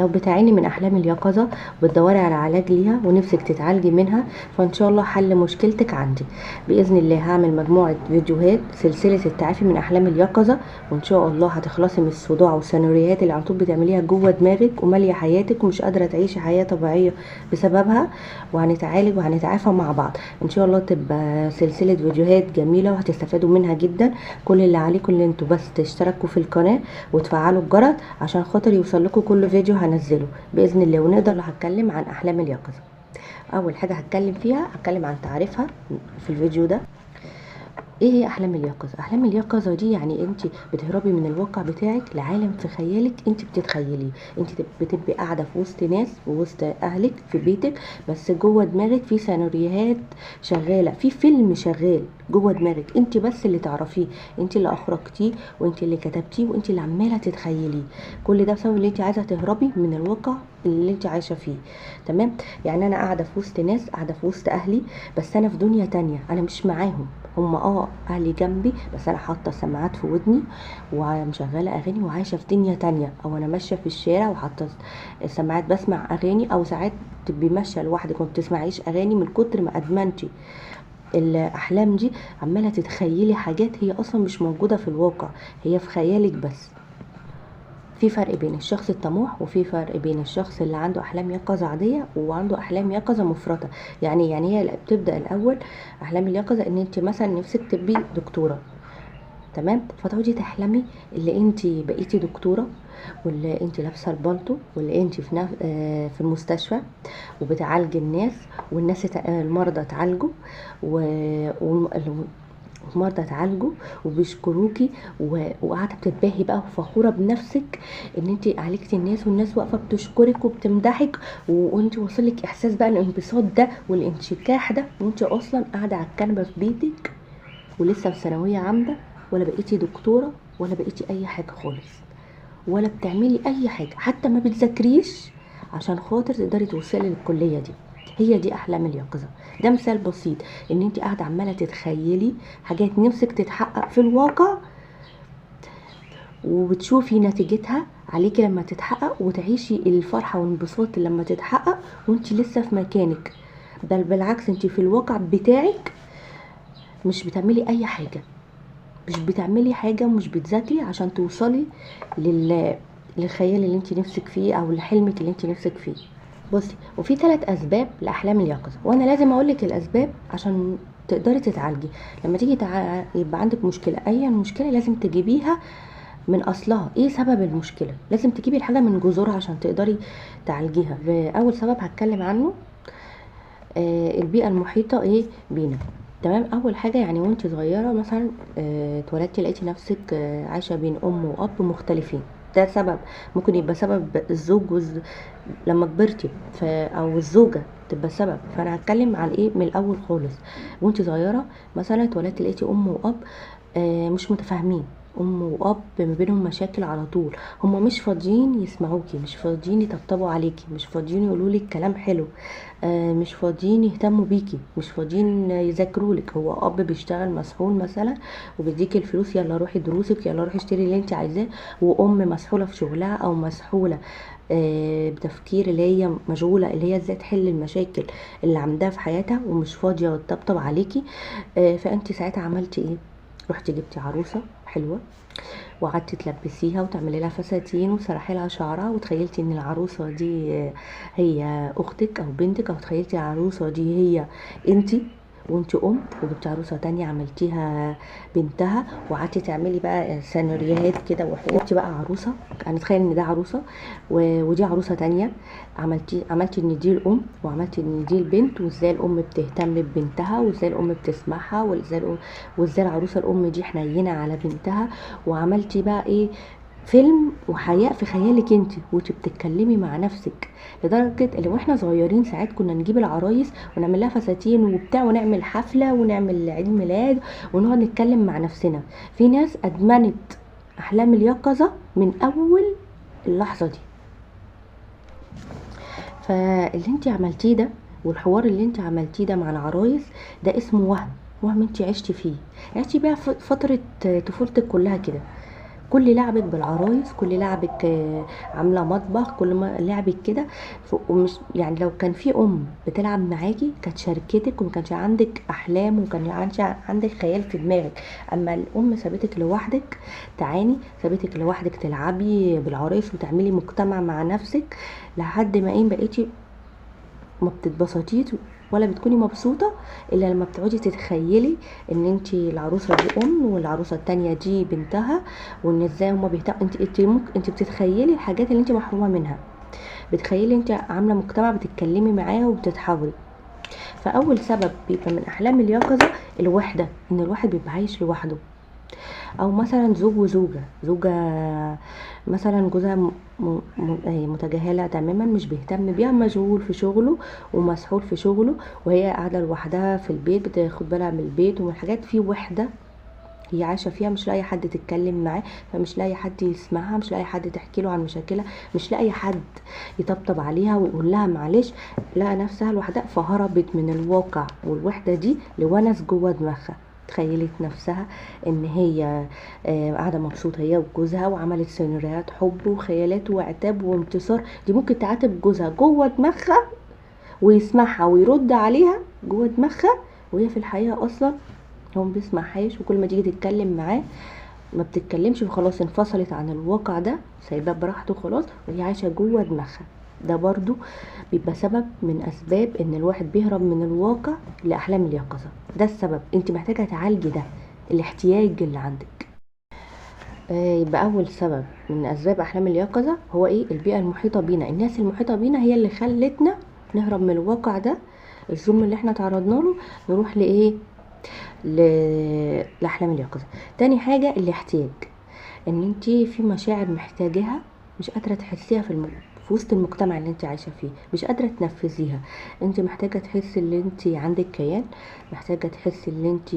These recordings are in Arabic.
لو بتعاني من احلام اليقظه وبتدوري على علاج ليها ونفسك تتعالجي منها، فان شاء الله حل مشكلتك عندي باذن الله. هعمل مجموعه فيديوهات سلسله التعافي من احلام اليقظه، وان شاء الله هتخلصي من الصداع والسيناريوهات اللي على طول بتعمليها جوه دماغك وماليه حياتك ومش قادره تعيشي حياه طبيعيه بسببها، وهنتعالج وهنتعافى مع بعض ان شاء الله. تبقى سلسله فيديوهات جميله وهتستفادوا منها جدا. كل اللي عليكم اللي انتوا بس تشتركوا في القناه وتفعلوا الجرس عشان خاطر يوصل لكم كل فيديو هنزله باذن الله. ونقدر هتكلم عن احلام اليقظه. اول حاجه هتكلم فيها هتكلم عن تعريفها في الفيديو ده. ايه هي احلام اليقظه؟ احلام اليقظه دي يعني انت بتهربي من الواقع بتاعك لعالم في خيالك انت بتتخيليه. انت بتبقي قاعده في وسط ناس ووسط اهلك في بيتك، بس جوه دماغك في سيناريوهات شغاله، في فيلم شغال جوه دماغك انت بس اللي تعرفيه، انت اللي اخرجتيه وانت اللي كتبتيه وانت اللي عماله تتخيليه. كل ده بسبب اللي انت عايزه تهربي من الواقع اللي انت عايشه فيه. تمام؟ يعني انا قاعده في وسط ناس، قاعده في وسط اهلي، بس انا في دنيا تانية، انا مش معاهم. هم اهلي جنبي بس انا حاطه سماعات في ودني ومشغله اغاني وعايشه في دنيا تانية، او انا ماشيه في الشارع وحاطه سماعات بسمع اغاني، او ساعات تبقي ماشيه لوحدك وما بتسمعيش اغاني من كتر ما ادمنتي الاحلام دي، عماله تتخيلي حاجات هي اصلا مش موجوده في الواقع، هي في خيالك بس. في فرق بين الشخص الطموح وفي فرق بين الشخص اللي عنده احلام يقظه عاديه وعنده احلام يقظه مفرطه. يعني هي بتبدا الاول احلام اليقظه ان انت مثلا نفسك تبقي دكتوره، تمام؟ فتقعدي تحلمي اللي انت بقيتي دكتوره، واللي انت لابسه البالطو، واللي انت في المستشفى وبتعالجي الناس، والناس المرضى تعالجوا ومرضى تعالجوا وبيشكروكي، وقاعده بتتباهي بقى وفخوره بنفسك ان انت عالجتي الناس، والناس واقفه بتشكرك وبتمدحك، وانت واصلك احساس بقى الانبساط ده والانشكاح ده، وانت اصلا قاعده على الكنبه في بيتك ولسه في ثانويه عامه، ولا بقيتي دكتوره ولا بقيتي اي حاجه خالص، ولا بتعملي اي حاجه، حتى ما بتذاكريش عشان خاطر تقدري توصلي للكليه دي. هي دي احلام اليقظه. ده مثال بسيط ان انت قاعده عماله تتخيلي حاجات نفسك تتحقق في الواقع، وبتشوفي نتيجتها عليكي لما تتحقق، وتعيشي الفرحه والانبساط لما تتحقق وانت لسه في مكانك. بل بالعكس انت في الواقع بتاعك مش بتعملي اي حاجه، مش بتعملي حاجه ومش بتذاكري عشان توصلي للخيال اللي انت نفسك فيه او لحلمك اللي انت نفسك فيه. بصي، وفي 3 اسباب لاحلام اليقظه، وانا لازم اقولك الاسباب عشان تقدري تتعالجي. لما تيجي يبقى عندك مشكله، اي مشكله لازم تجيبيها من اصلها. ايه سبب المشكله؟ لازم تجيبي الحاجه من جذورها عشان تقدري تعالجيها. اول سبب هتكلم عنه البيئه المحيطه ايه بينا. تمام؟ اول حاجه يعني وانت صغيره مثلا اتولدتي لقيتي نفسك عايشه بين ام واب مختلفين، ده سبب. ممكن يبقى سبب الزوج لما كبرتي او الزوجه تبقى سبب. فانا هتكلم عن ايه من الاول خالص. وانت صغيره مثلا اتولدتي لقيتي ام واب مش متفاهمين، ام واب ما بينهم مشاكل على طول، هما مش فاضيين يسمعوكي، مش فاضيين يطبطبوا عليكي، مش فاضيين يقولولك كلام حلو، مش فاضيين يهتموا بيكي، مش فاضيين يذاكرولك. هو اب بيشتغل مسحول مثلا وبيديكي الفلوس، يلا روحي دروسك، يلا روحي اشتري اللي انت عايزاه، وام مسحوله في شغلها او مسحوله بتفكير اللي هي مشغوله اللي هي ازاي تحل المشاكل اللي عندها في حياتها ومش فاضيه تطبطب عليكي. فانت ساعتها عملتي ايه؟ رحتي جبتي عروسه حلوه وقعدتي تلبسيها وتعملي لها فساتين وتسرحي لها شعرها، وتخيلتي ان العروسه دي هي اختك او بنتك، او تخيلتي العروسه دي هي انتي وانت وجبتي عروسه تانية عملتيها بنتها، وقعدتي تعملي بقى سيناريوهات كده وحوارتي بقى عروسه، هنتخيل ان ده عروسه ودي عروسه تانية. عملتي ان دي الام وعملتي ان دي البنت، وازاي الام بتهتم ببنتها، وازاي الام بتسمعها، وازاي العروسه الام دي حنينه على بنتها. وعملتي بقى ايه؟ فيلم وحياة في خيالك انت وانت بتتكلمي مع نفسك. لدرجة اللي واحنا صغيرين ساعات كنا نجيب العرايس ونعمل لها فساتين وبتاع، ونعمل حفلة ونعمل عيد ميلاد ونقعد نتكلم مع نفسنا. في ناس ادمنت احلام اليقظة من اول اللحظة دي. فاللي انت عملتيه ده والحوار اللي انت عملتيه ده مع العرايس ده اسمه وهم انت عشتي فيه، عشتي بقى فترة طفولتك كلها كده. كل لعبك بالعرايس، كل لعبك عامله مطبخ، كل ما لعبك كده. ومش يعني لو كان في بتلعب معاكي كانت شاركتك وما كانش عندك احلام وكان عندك خيال في دماغك. اما سابتك لوحدك تعاني، سابتك لوحدك تلعبي بالعرايس وتعملي مجتمع مع نفسك لحد ما بقيتي ما بتتبسطيش ولا بتكوني مبسوطه الا لما بتقعدي تتخيلي ان انت العروسه دي والعروسه التانية دي بنتها، وان ازاي هما بيهتموا. انت ممكن انت بتتخيلي الحاجات اللي انت محرومه منها، بتخيلي انت عامله مجتمع بتتكلمي معاه وبتتحاوري. فاول سبب بيبقى من احلام اليقظه الوحده، ان الواحد بيبقى عايش لوحده. او مثلا زوج وزوجة، مثلا جوزها متجاهلة تماما، مش بيهتم بيها، مشغول في شغله ومسحول في شغله، وهي قاعدة لوحدها في البيت بتاخد بالها من البيت ومن الحاجات. في وحدة هي عايشة فيها، مش لاقي حد تتكلم معاه، فمش لاقي حد يسمعها، مش لاقي حد تحكي له عن مشاكلها، مش لاقي حد يطبطب عليها ويقول لها معلش. لقى نفسها لوحدها فهربت من الواقع والوحدة دي لونس جوه دماغها. تخيلت نفسها ان هي قاعده مبسوطه هي وجوزها، وعملت سيناريوهات حب وخيالات وعتاب وانتصار. دي ممكن تعاتب جوزها جوه دماغها ويسمعها ويرد عليها جوه دماغها، وهي في الحقيقه اصلا هو ما بيسمعهاش، وكل ما تيجي تتكلم معاه ما بتتكلمش، وخلاص انفصلت عن الواقع ده، سايباه براحته خلاص، وهي عايشه جوه دماغها. ده برضو بيبقى سبب من اسباب ان الواحد بيهرب من الواقع لاحلام اليقظه. ده السبب، انت محتاجه تعالجي ده الاحتياج اللي عندك. يبقى اول سبب من اسباب احلام اليقظه هو البيئه المحيطه بينا، الناس المحيطه بينا هي اللي خلتنا نهرب من الواقع ده، الظلم اللي احنا تعرضنا له، نروح لاحلام اليقظه. تاني حاجه الاحتياج، ان انت في مشاعر محتاجاها مش قادره تحسيها في وسط المجتمع اللي انت عايشه فيه، مش قادره تنفذيها. انت محتاجه تحسي ان انت عندك كيان، محتاجه تحسي ان انت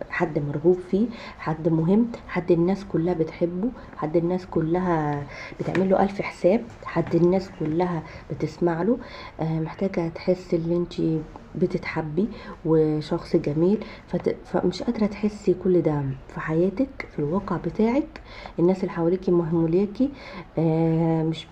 حد مرغوب فيه، حد مهم، حد الناس كلها بتحبه، حد الناس كلها بتعمل له الف حساب، حد الناس كلها بتسمع له. محتاجه تحسي ان انت بتتحبي وشخص جميل. فمش قادره تحسي كل ده في حياتك، في الواقع بتاعك. الناس اللي حواليكي مهمليكي،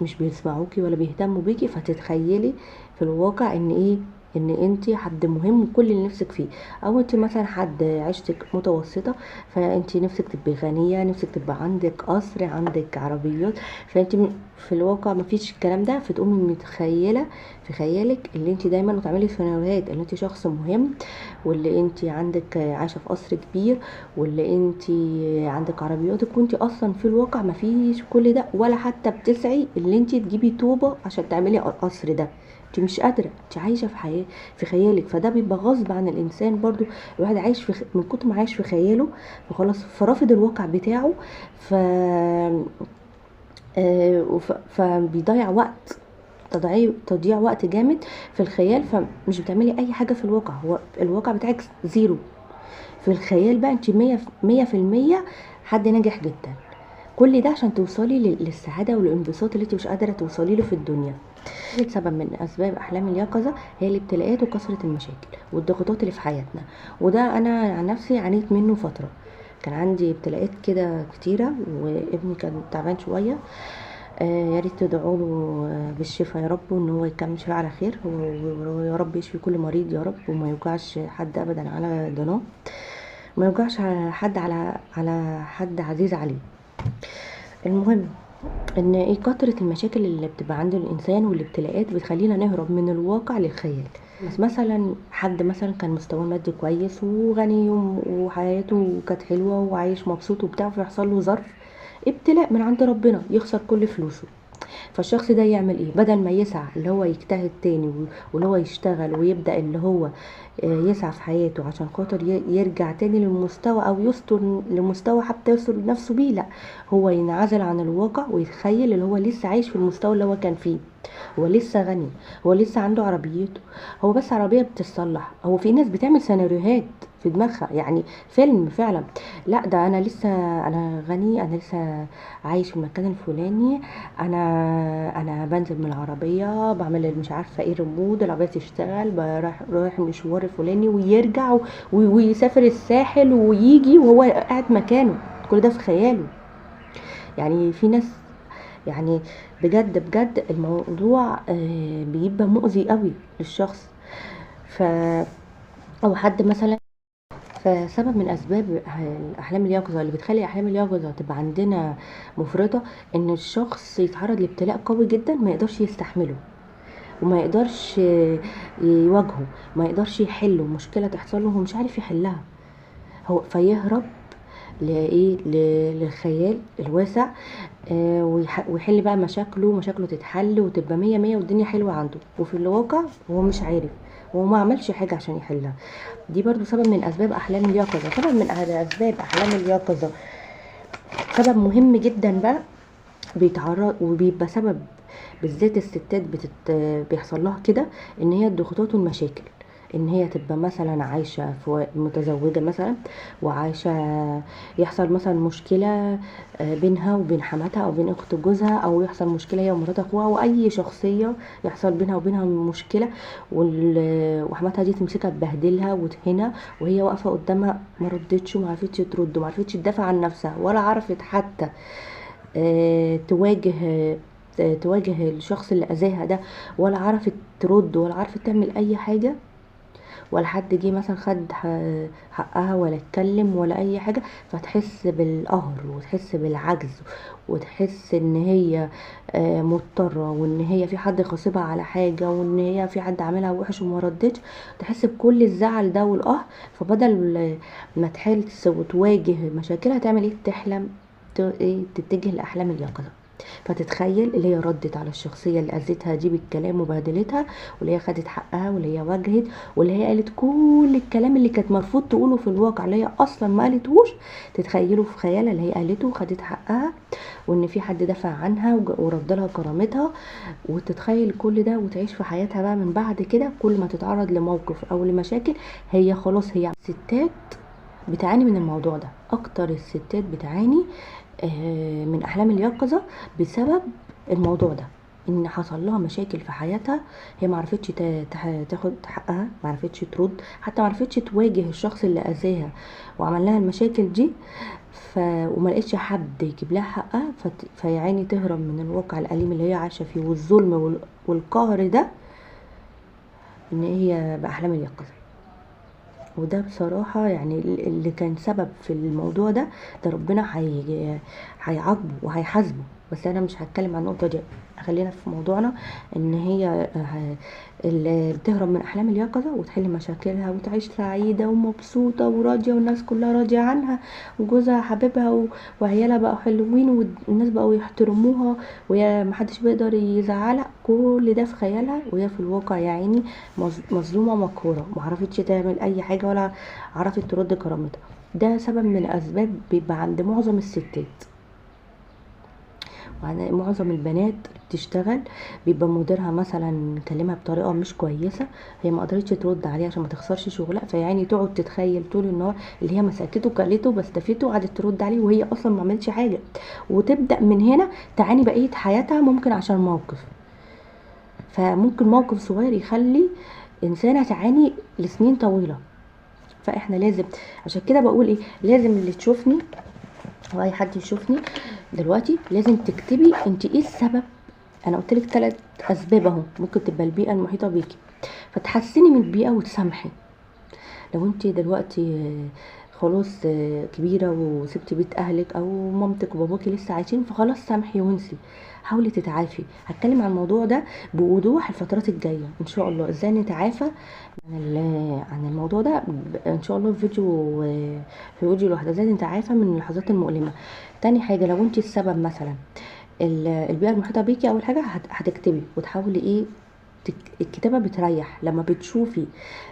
مش بيسمعوكي ولا بيهتموا بيكي، فتتخيلي في الواقع ان انت حد مهم وكل اللي نفسك فيه. او انت مثلا حد عيشتك متوسطه، فانت نفسك تبقي غنيه، نفسك تبقى عندك قصر، عندك عربيات، فانت في الواقع مفيش الكلام ده، فتقومي متخيله في خيالك اللي انت دايما وتعملي سيناريوهات اللي انت شخص مهم، واللي انت عندك عايشه في قصر كبير، واللي انت عندك عربياتك، وانت اصلا في الواقع مفيش كل ده، ولا حتى بتسعي اللي انت تجيبي طوبه عشان تعملي القصر ده. انت مش قادره، انت عايشه في حياه في خيالك. فده بيبقى غصب عن الانسان برضو، الواحد عايش من كتر ما عايش في خياله فخلاص فرافض الواقع بتاعه. ف فبيضيع وقت، تضييع وقت جامد في الخيال، فمش بتعملي اي حاجه في الواقع، هو الواقع بتاعك زيرو. في الخيال بقى انت 100% حد ناجح جدا. كل ده عشان توصلي للسعاده والانبساط اللي انت مش قادره توصلي له في الدنيا. سبب من اسباب احلام اليقظه هي الابتلاءات وكثره المشاكل والضغوطات اللي في حياتنا. وده انا عن نفسي عانيت منه فتره، كان عندي ابتلاءات كده كتيره، وابني كان تعبان شويه. يا ريت تدعوا له بالشفاء يا رب، وان هو يكمل شفاء على خير، ويا رب يشفي كل مريض يا رب، وما يوجعش حد ابدا على ضناه، ما يوجعش حد على حد عزيز عليه. المهم ان كترة المشاكل اللي بتبقى عند الانسان والابتلاءات بتخلينا نهرب من الواقع للخيال. بس مثلا حد مثلا كان مستواه المادي كويس وغني وحياته كانت حلوه وعايش مبسوط وبتاع، فيحصل له ظرف ابتلاء من عند ربنا، يخسر كل فلوسه. فالشخص ده يعمل بدل ما يسعى اللي هو يجتهد تاني واللي هو يشتغل ويبدأ اللي هو يسعى في حياته عشان خاطر يرجع تاني للمستوى او يستر لمستوى حتى يستر نفسه بيه، لا، هو ينعزل عن الواقع ويتخيل اللي هو لسه عايش في المستوى اللي هو كان فيه، هو لسه غني، هو لسه عنده عربيته، هو بس عربية بتتصلح. هو في ناس بتعمل سيناريوهات في دماغها، يعني فيلم فعلا، لا ده انا غني، انا لسه عايش في المكان الفلاني، انا بنزل من العربيه، بعمل مش عارفه ايه ريموت العربيه تشتغل، رايح المشوار الفلاني ويرجع ويسافر الساحل ويجي وهو قاعد مكانه. كل ده في خياله. يعني في ناس يعني بجد بجد الموضوع بيبقى مؤذي قوي للشخص. ف او حد مثلا، فسبب من اسباب الاحلام اليقظه اللي بتخلي احلام اليقظه تبقى عندنا مفرطه، ان الشخص يتعرض لابتلاء قوي جدا ما يقدرش يستحمله، وما يقدرش يواجهه، ما يقدرش يحله، مشكله تحصل له هو مش عارف يحلها، هو فيهرب لايه للخيال الواسع. ويحل بقى مشاكله تتحل وتبقى مية مية والدنيا حلوة عنده، وفي الواقع هو مش عارف، هو ما عملش حاجة عشان يحلها. دي برضو سبب من اسباب احلام اليقظة. سبب من اسباب احلام اليقظة، سبب مهم جدا بقى، بيتعرض وبيبقى سبب بالذات الستات بيحصل لها كده، ان هي الضغوطات والمشاكل. ان هي تبقى مثلا عايشه في متزوجه مثلا وعايشه، يحصل مثلا مشكله بينها وبين حماتها او بين اخت جوزها، او يحصل مشكله هي ومرات اخوها، واي شخصيه يحصل بينها وبينها مشكله، وحماتها دي تمسكها تبهدلها وتهينها، وهي واقفه قدامها ما ردتش وما عرفتش ترد وما عرفتش تدافع عن نفسها، ولا عرفت حتى تواجه تواجه الشخص اللي اذاها ده، ولا عرفت ترد ولا عرفت تعمل اي حاجه، ولا حد جه مثلا خد حقها ولا اتكلم ولا اي حاجه. فتحس بالقهر وتحس بالعجز وتحس ان هي مضطره، وان هي في حد غاصبها على حاجه، وان هي في حد عاملها وحش وما ردتش، تحس بكل الزعل ده والقهر. فبدل ما تحس وتواجه مشاكلها تعمل ايه؟ تحلم، تتجه لاحلام اليقظه، فتتخيل اللي هي ردت على الشخصيه اللي اذتها دي بالكلام وبهدلتها، واللي هي خدت حقها، واللي هي واجهت، واللي هي قالت كل الكلام اللي كانت مرفوض تقوله في الواقع، اللي هي اصلا ما قالتهوش، تتخيله في خيالها اللي هي قالته وخدت حقها، وان في حد دافع عنها ورد لها كرامتها، وتتخيل كل ده وتعيش في حياتها بقى من بعد كده. كل ما تتعرض لموقف او لمشاكل، هي خلاص هي ستات بتعاني من الموضوع ده. اكتر الستات بتعاني من احلام اليقظه بسبب الموضوع ده، ان حصل لها مشاكل في حياتها، هي ما عرفتش تاخد حقها، ما عرفتش ترد، حتى ما عرفتش تواجه الشخص اللي اذاها وعمل لها المشاكل دي. وما لقيتش حد يجيب لها حقها، فيعني تهرب من الواقع الاليم اللي هي عايشه فيه والظلم والقهر ده، ان هي باحلام اليقظه. وده بصراحة يعني اللي كان سبب في الموضوع ده، ده ربنا هيعاقبه وهيحاسبه. بس انا مش هتكلم عن النقطة دي، خلينا في موضوعنا. ان هي اللي بتهرب من احلام اليقظة وتحل مشاكلها وتعيش سعيدة ومبسوطة وراضية، والناس كلها راضية عنها، وجوزها حبيبها وعيالها بقوا حلوين، والناس بقوا يحترموها، وهي محدش بيقدر يزعلها. كل ده في خيالها، وهي في الواقع يا عيني مظلومة مقهورة، معرفتش تعمل اي حاجة ولا عرفت ترد كرامتها. ده سبب من اسباب بيبقى عند معظم الستات، معظم البنات بتشتغل، بيبقى مديرها مثلا كلمها بطريقه مش كويسه، هي ما قدرتش ترد عليه عشان ما تخسرش شغلها، فيعني تقعد تتخيل طول النهار اللي هي مسكته كلته بستفته وقعدت ترد عليه وهي اصلا ما عملتش حاجه، وتبدا من هنا تعاني بقيه حياتها ممكن عشان موقف. فممكن موقف صغير يخلي انسانه تعاني لسنين طويله. فاحنا لازم، عشان كده بقول ايه، لازم اللي تشوفني او اي حد يشوفني دلوقتي لازم تكتبي انت ايه السبب. انا قلت لك 3 اسباب اهو، ممكن تبقى البيئه المحيطه بيكي، فتحسني من البيئه وتسامحي. لو انت دلوقتي خلاص كبيره وسبتي بيت اهلك، او مامتك وباباكي لسه عايشين، فخلاص سامحي وانسي، حاولي تتعافي. هتكلم عن الموضوع ده بوضوح الفترات الجايه ان شاء الله، ازاي نتعافى عن الموضوع ده ان شاء الله، في فيديو لوحده، ازاي نتعافى من اللحظات المؤلمه. تاني حاجه، لو انت السبب مثلا البيئه المحيطه بيكي، اول حاجه هتكتبي وتحاولي ايه، الكتابه بتريح لما بتشوفي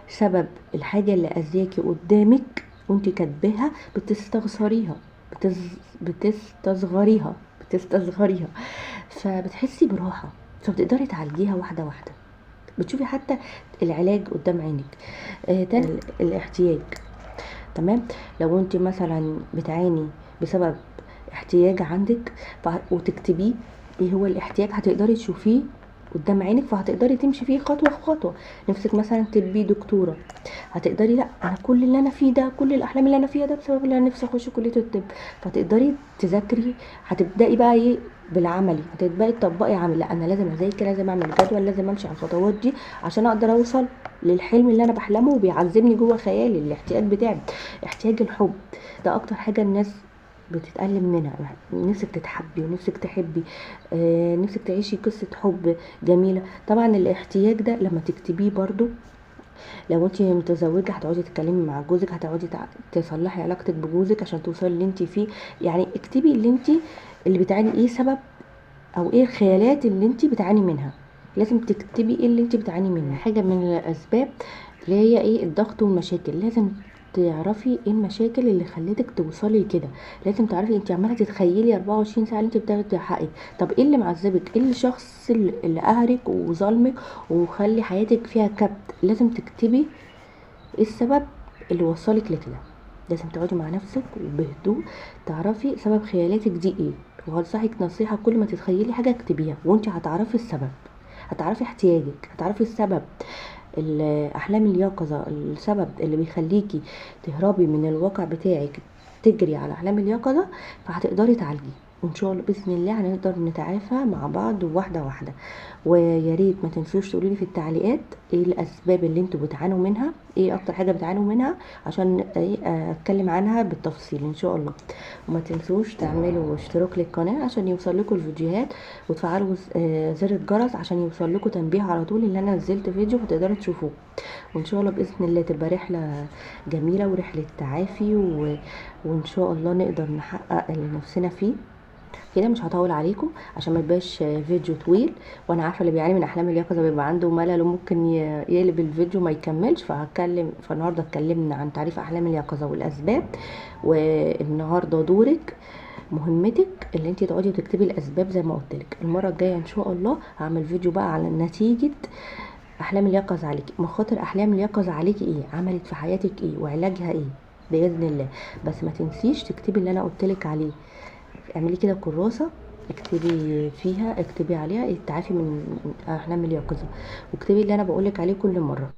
سبب الحاجه اللي اذاكي قدامك وانت كاتباها، بتستصغريها بتستصغريها فبتحسي براحه، فبتقدري تعالجيها واحده واحده، بتشوفي حتى العلاج قدام عينك. تاني الاحتياج، تمام. لو انت مثلا بتعاني بسبب احتياج عندك وتكتبيه ايه هو الاحتياج، هتقدري تشوفيه قدام عينك، فهتقدري تمشي فيه خطوه خطوه. نفسك مثلا تبقي دكتوره، هتقدري، لا انا كل اللي انا فيه ده، كل الاحلام اللي انا فيها ده بسبب ان انا نفسي اخش كليه الطب. فتقدري تذاكري، هتبداي بقى ايه بالعملي، هتبداي تطبقي عملي. لا انا لازم اذاكر، لازم اعمل جدول، لازم امشي على الخطوات دي عشان اقدر اوصل للحلم اللي انا بحلمه وبيعذبني جوه خيالي، الاحتياج بتاعي، احتياج الحب. ده اكتر حاجه الناس بتتألم منها. نفسك تتحبي ونفسك تحبي، نفسك تعيشي قصة حب جميلة. طبعا الاحتياج ده لما تكتبيه برضو، لو انت متزوجه هتقعدي تتكلمي مع جوزك، هتقعدي تصلحي علاقتك بجوزك عشان توصلي اللي انت فيه. يعني اكتبي اللي انت اللي بتعاني ايه سبب، او ايه الخيالات اللي انت بتعاني منها. لازم تكتبي ايه اللي انت بتعاني منه. حاجه من الاسباب اللي هي ايه الضغط والمشاكل، لازم تعرفي ايه المشاكل اللي خلتك توصلي لكده. لازم تعرفي انت عماله تتخيلي 24 ساعه اللي انت بتاخدي حقك. طب ايه اللي معذبك، ايه الشخص اللي قهرك وظلمك وخلي حياتك فيها كبت. لازم تكتبي ايه السبب اللي وصلك لكده. لازم تقعدي مع نفسك وبهدوء تعرفي سبب خيالاتك دي ايه. وهنصحك نصيحة، كل ما تتخيلي حاجة اكتبيها وانت هتعرفي السبب، هتعرفي احتياجك، هتعرفي السبب. الاحلام اليقظة السبب اللي بيخليكي تهربي من الواقع بتاعك، تجري على احلام اليقظة، فهتقدري تعالجي. وان شاء الله باذن الله هنقدر نتعافى مع بعض واحده واحده. ويا ريت ما تنسوش تقولوا لي في التعليقات ايه الاسباب اللي انتوا بتعانوا منها، ايه اكتر حاجه بتعانوا منها، عشان ايه اتكلم عنها بالتفصيل ان شاء الله. وما تنسوش تعملوا اشتراك للقناه عشان يوصل لكم الفيديوهات، وتفعلوا زر الجرس عشان يوصل لكم تنبيه على طول ان انا نزلت فيديو فتقدروا تشوفوه. وان شاء الله باذن الله تبقى رحله جميله ورحله تعافي وان شاء الله نقدر نحقق اللي نفسنا فيه. كده مش هطول عليكم عشان ما يبقاش فيديو طويل، وانا عارفه اللي بيعاني من احلام اليقظه بيبقى عنده ملل وممكن يقلب الفيديو ما يكملش. فالنهارده اتكلمنا عن تعريف احلام اليقظه والاسباب. والنهارده دورك، مهمتك اللي انت تقعدي وتكتبي الاسباب زي ما قلت لك. المره الجايه ان شاء الله هعمل فيديو بقى على نتيجه احلام اليقظه عليكي، مخاطر احلام اليقظه عليكي ايه، عملت في حياتك ايه، وعلاجها ايه باذن الله. بس ما تنسيش تكتبي اللي انا قلت لك عليه. اعملي كده كراسه، اكتبي فيها، اكتبي عليها التعافي من احلام اليقظه، واكتبي اللي انا بقولك عليه كل مره.